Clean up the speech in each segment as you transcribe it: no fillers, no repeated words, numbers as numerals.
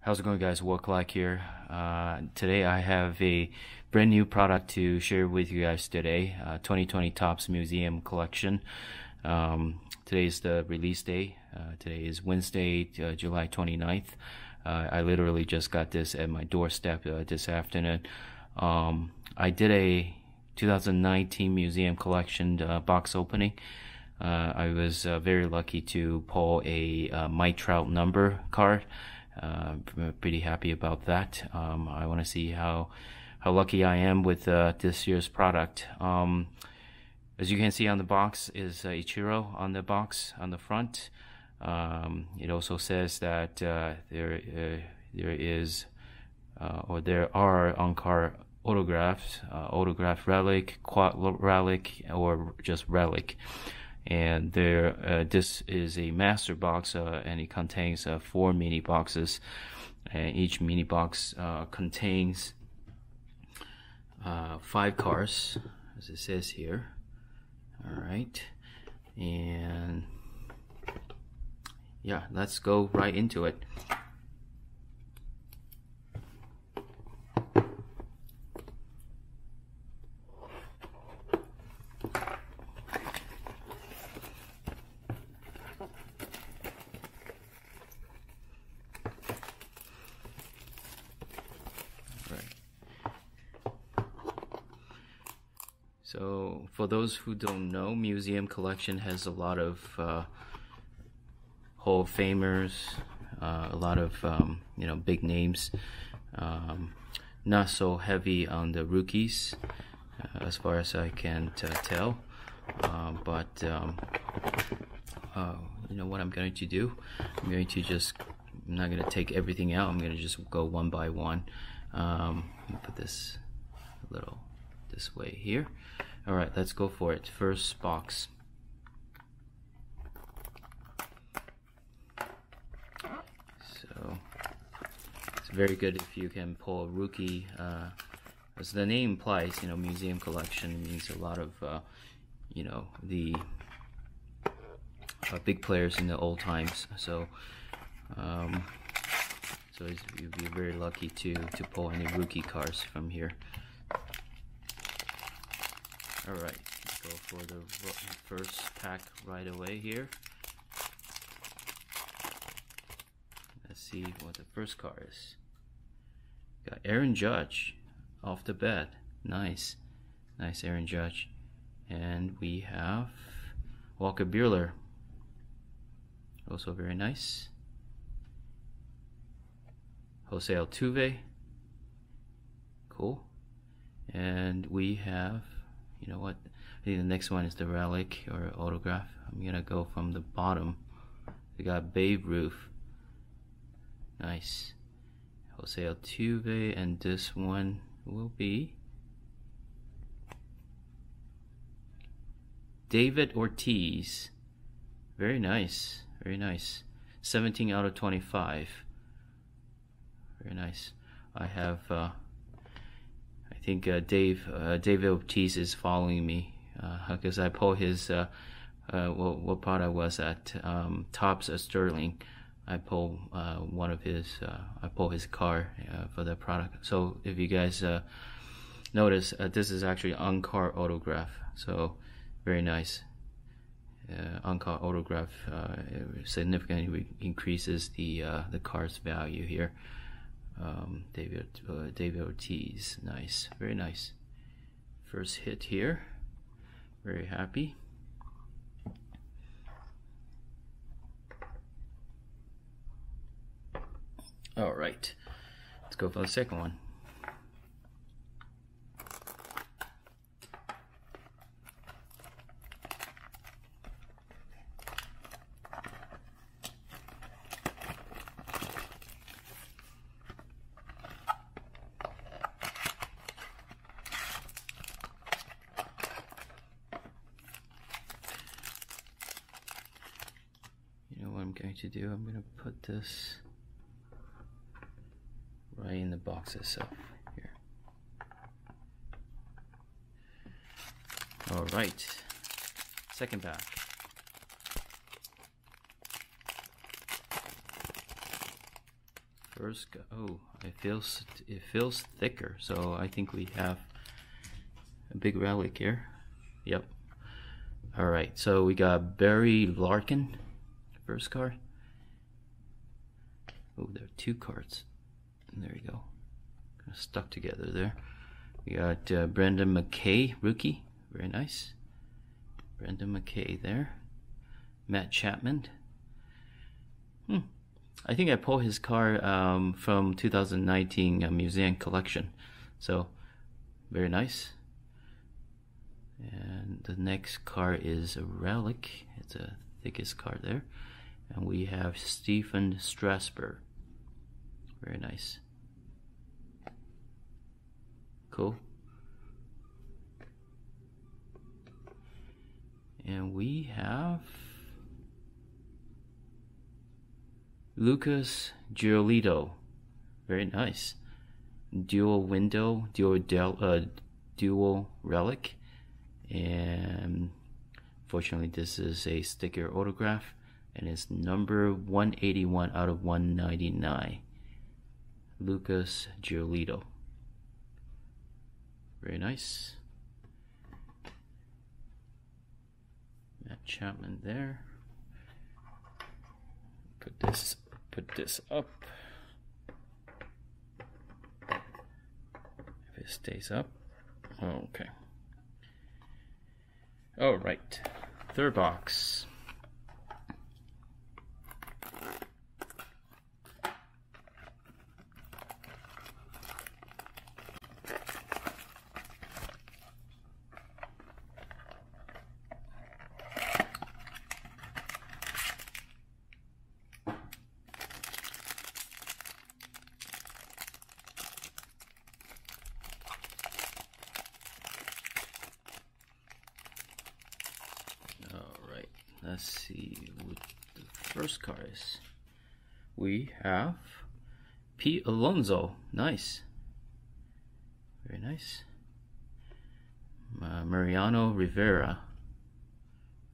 How's it going, guys? Like here. Today I have a brand new product to share with you guys today. 2020 Topps Museum Collection. Today is the release day. Today is Wednesday, July 29th. I literally just got this at my doorstep this afternoon. I did a 2019 Museum Collection box opening. I was very lucky to pull a Mike Trout number card. I'm pretty happy about that. I want to see how lucky I am with this year's product. As you can see on the box is Ichiro on the box on the front. It also says that there are on-card autographs, autograph relic, quad relic, or just relic. And this is a master box, and it contains 4 mini boxes, and each mini box contains 5 cards, as it says here. All right, and yeah, let's go right into it. So for those who don't know, Museum Collection has a lot of Hall of Famers, a lot of big names. Not so heavy on the rookies, as far as I can tell. But you know what I'm going to do? I'm not going to take everything out. I'm going to just go one by one. Put this a little this way here. All right, let's go for it. First box. So it's very good if you can pull a rookie. As the name implies, Museum Collection means a lot of the big players in the old times. So you'll be very lucky to pull any rookie cards from here. Alright, let's go for the first pack right away here. Let's see what the first card is. Got Aaron Judge off the bat. Nice. Nice Aaron Judge. And we have Walker Buehler. Also very nice. Jose Altuve. Cool. And we have, you know what, I think the next one is the relic or autograph. I'm gonna go from the bottom. We got Babe Ruth. Nice. Jose Altuve, and this one will be David Ortiz. Very nice, very nice. 17 out of 25. Very nice. I have I think David Ortiz is following me because I pulled his what product was that, Topps Sterling. I pulled one of his I pulled his card for that product. So if you guys notice, this is actually on-card autograph, so very nice. On-card autograph significantly increases the card's value here. David Ortiz, nice, very nice. First hit here, very happy. All right, let's go for the second one. I'm going to do, I'm going to put this right in the box itself here. All right, second pack. Oh, it feels thicker. So I think we have a big relic here. Yep. All right. So we got Barry Larkin, first card. Oh, there are two cards. There you go. Kind of stuck together there. We got Brendan McKay, rookie. Very nice. Brendan McKay there. Matt Chapman. I think I pulled his card from 2019 museum collection. So, very nice. And the next card is a relic. It's the thickest card there. And we have Stephen Strasburg. Very nice. Cool. And we have Lucas Giolito. Very nice. Dual window, dual relic. And fortunately this is a sticker autograph and it's number 181 out of 199. Lucas Giolito. Very nice. Matt Chapman there. Put this up. If it stays up. Okay. All right. Third box. Let's see what the first card is. We have Pete Alonso. Nice. Very nice. Mariano Rivera.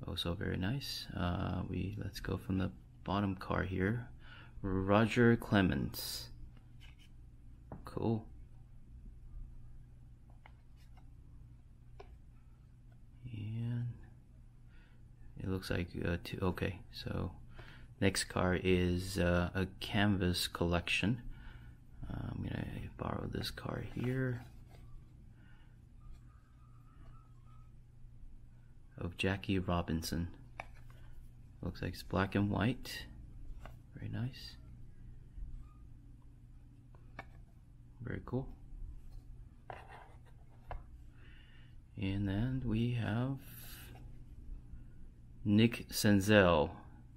Also very nice. Let's go from the bottom card here. Roger Clemens. Cool. It looks like two. Okay, so next card is a canvas collection. I'm gonna borrow this card here of Jackie Robinson. Looks like it's black and white. Very nice. Very cool. And then we have Nick Senzel,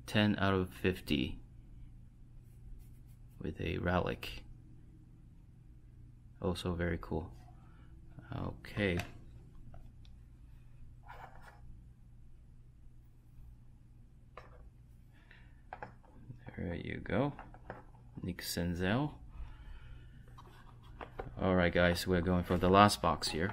10 out of 50 with a relic. Also very cool. Okay. There you go. Nick Senzel. Alright guys, we're going for the last box here.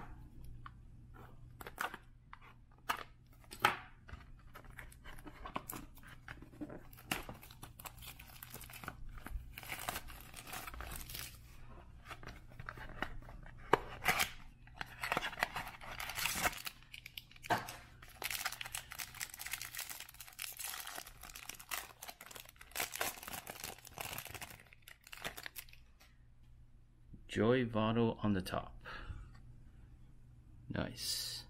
Joey Votto on the top. Nice.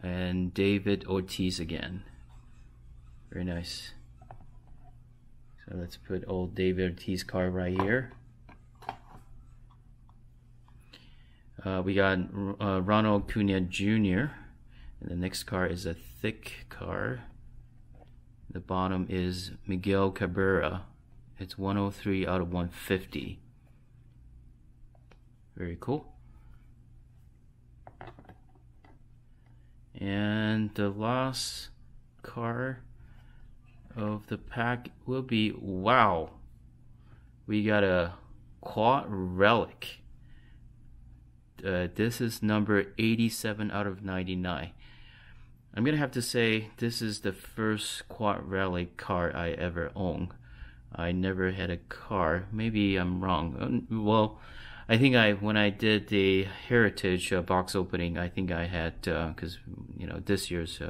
And David Ortiz again. Very nice. So let's put old David Ortiz card right here. We got Ronald Acuna Jr. And the next card is a thick card. The bottom is Miguel Cabrera. It's 103 out of 150. Very cool. And the last card of the pack will be, wow, we got a quad relic. This is number 87 out of 99. I'm gonna have to say this is the first quad relic card I ever own. I never had a car. Maybe I'm wrong. Well, I think when I did the Heritage box opening, I think I had, because this year's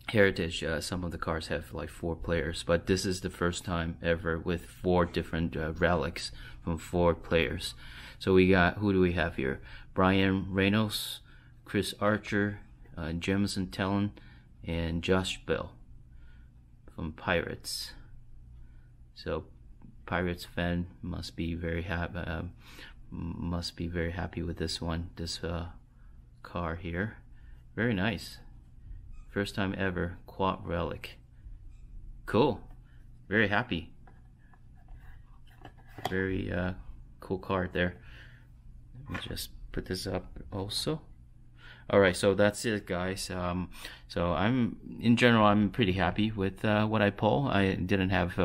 Heritage, some of the cars have like 4 players, but this is the first time ever with 4 different relics from 4 players. So we got, who do we have here? Brian Reynolds, Chris Archer, Jemison Tellon, and Josh Bell from Pirates. So Pirates fan must be very happy. With this one. This car here, very nice. First time ever quad relic. Cool. Very happy. Very cool card there. Let me just put this up also. Alright, so that's it, guys. So in general, I'm pretty happy with what I pull. I didn't have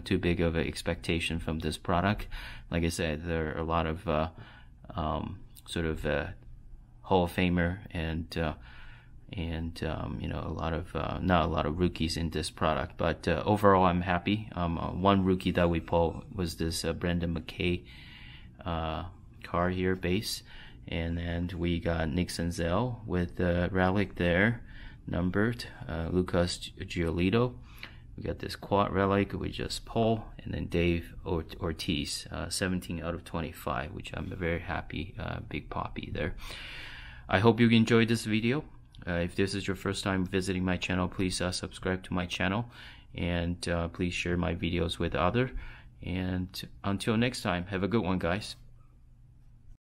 too big of an expectation from this product. Like I said, there are a lot of sort of Hall of Famer and a lot of not a lot of rookies in this product, but overall I'm happy. One rookie that we pulled was this Brendan McKay car here, base. And then we got Nick Senzel with the relic there, numbered. Lucas Giolito. We got this quad relic we just pulled, and then Dave Ortiz, 17 out of 25, which I'm very happy. Big poppy there. I hope you enjoyed this video. If this is your first time visiting my channel, please subscribe to my channel, and please share my videos with others. And until next time, have a good one, guys.